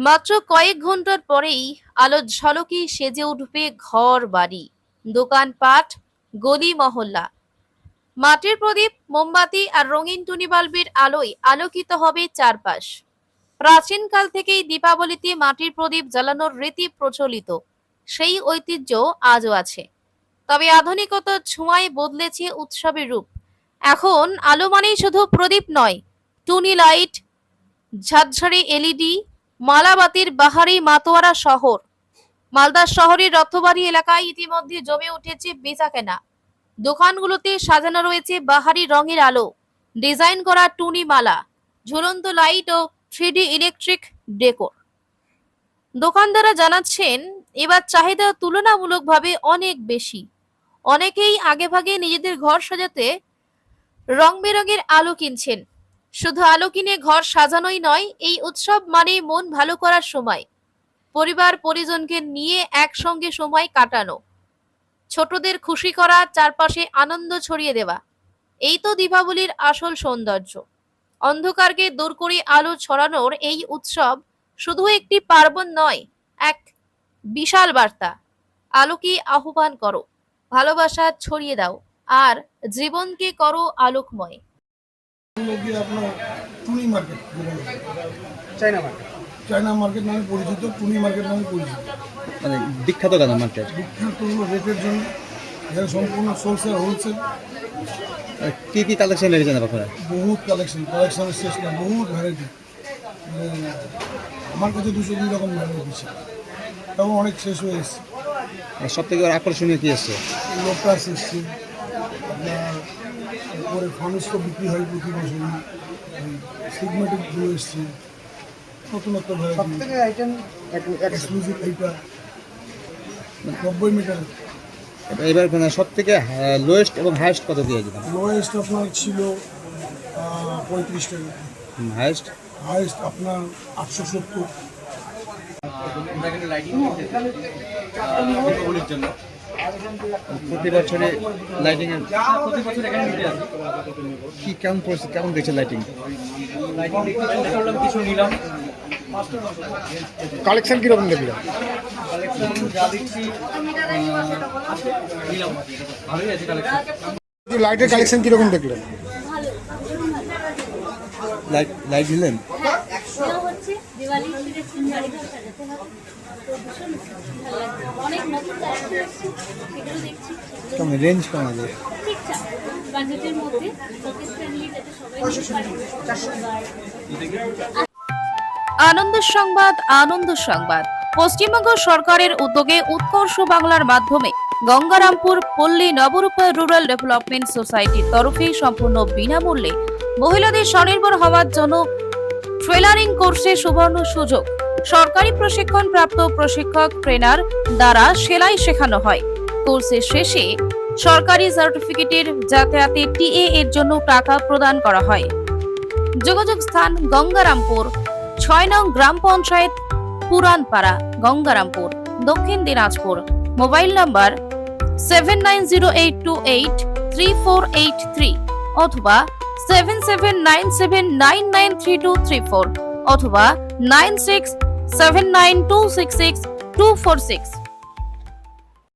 মাত্র কয়েক ঘন্টার পরেই আলোর ঝলকে সেজে উঠবে ঘর বাড়ি, দোকানপাট, গলি মহল্লা। মাটির প্রদীপ, মোমবাতি আর রঙিন টুনি বাল্বের আলোয় আলোকিত হবে চারপাশ। প্রাচীনকাল থেকেই দীপাবলিতে মাটির প্রদীপ জ্বালানোর রীতি প্রচলিত, সেই ঐতিহ্য আজও আছে। তবে আধুনিকতার ছোঁয়ায় বদলেছে উৎসবের রূপ। এখন আলো মানেই শুধু প্রদীপ নয়, টুনি লাইট, ঝাঁঝরি এলইডি, মালাবাতির বাহারি মাতোয়ারা শহর। মালদা শহরের রথবাড়ি এলাকায় ইতিমধ্যে জমে উঠেছে বেচাকেনা। দোকানগুলোতে সাজানো রয়েছে বাহারি রঙের আলো, ডিজাইন করা টুনি মালা, ঝুলন্ত লাইট ও 3D ইলেকট্রিক ডেকোর। দোকানদাররা জানাচ্ছেন, এবার চাহিদা তুলনামূলকভাবে অনেক বেশি। অনেকেই আগেভাগে নিজেদের ঘর সাজাতে রং বেরঙের আলো কিনছেন। শুধু আলো কিনে ঘর সাজানোই নয়, এই উৎসব মানে মন ভালো করার সময়, পরিবার পরিজনকে নিয়ে একসঙ্গে সময় কাটানো, ছোটদের খুশি করা, চারপাশে আনন্দ ছড়িয়ে দেওয়া। এই তো দীপাবলির আসল সৌন্দর্য। অন্ধকারকে দূর করে আলো ছড়ানোর এই উৎসব শুধু একটি পার্বণ নয়, এক বিশাল বার্তা। আলোকে আহ্বান করো, ভালোবাসা ছড়িয়ে দাও, আর জীবনকে করো আলোকময়। আপনার টুনি market, China market China market নামে পরিচিত, টুনি মার্কেট নামে পরিচিত। মানে বিখ্যাত কেন মার্কেট? বিখ্যাত হলো রেটের জন্য, এখানে সম্পূর্ণ হোলসেল কি কি কালেকশন রেখেছেন আপনারা? বহুত কালেকশনের শেষ না, বহুত ভ্যারাইটি। আমার কাছে 200 রকম ভ্যারাইটি, এবং অনেক শেষ হয়ে এসছে। সব থেকে আকর্ষণীয় কি এসছে? লোটাস এসছে, আপনার উপরে ফানুসটা বিক্রি হয় প্রতি বছরই, সিগমেটিক গ্লো এসছে, নতুনত্ব ভ্যারাইটি এক্সক্লুসিভ এইটা 90 মিটার। এবার মানে সব থেকে লোয়েস্ট এবং হাইয়েস্ট কত দিয়েছে? লোয়েস্ট আপনার ছিল 35 টাকা, হাইয়েস্ট আপনার 870। প্রতি বছরে লাইটিং এর কি কেমন দেখছে লাইটিং? কিছু নিলাম, কালেকশন কিরকম দেখলেন? যা দেখছি নিলাম, ভালোই আছে কালেকশন। লাইটের কালেকশন কিরকম দেখলেন? লাইট দিলেন? হচ্ছে দিওয়ালি বাড়িঘর সাজাতে হবে, তো ভীষণ ভালো লাগছে। অনেক নতুন কালেকশন আসছে, সেগুলো দেখছি। কেমন রেঞ্জ কেমন আছে? ঠিকঠাক বাজেটের মধ্যে, পকেট ফ্রেন্ডলি, যাতে সবাই নিতে পারে। আনন্দ সংবাদ। পশ্চিমবঙ্গ সরকারের উদ্যোগে উৎকর্ষ বাংলার মাধ্যমে গঙ্গারামপুর পল্লী নবরূপায়ণ রুরাল ডেভেলপমেন্ট সোসাইটির তরফে সম্পূর্ণ বিনামূল্যে মহিলাদের স্বনির্ভর হওয়ার জন্য ট্রেলারিং কোর্সে সুবর্ণ সুযোগ। সরকারি প্রশিক্ষণ প্রাপ্ত প্রশিক্ষক ট্রেনার দ্বারা সেলাই শেখানো হয়। কোর্সের শেষে সরকারি সার্টিফিকেটের যাতায়াতে টিএ এর জন্য টাকা প্রদান করা হয়। যোগাযোগ স্থান গঙ্গারামপুর, 6 নং গ্রাম পঞ্চায়েত, পুরানপাড়া, গঙ্গারামপুর, দক্ষিণ দিনাজপুর। মোবাইল নাম্বার 7908283483 অথবা 7797993234 অথবা 9679266246।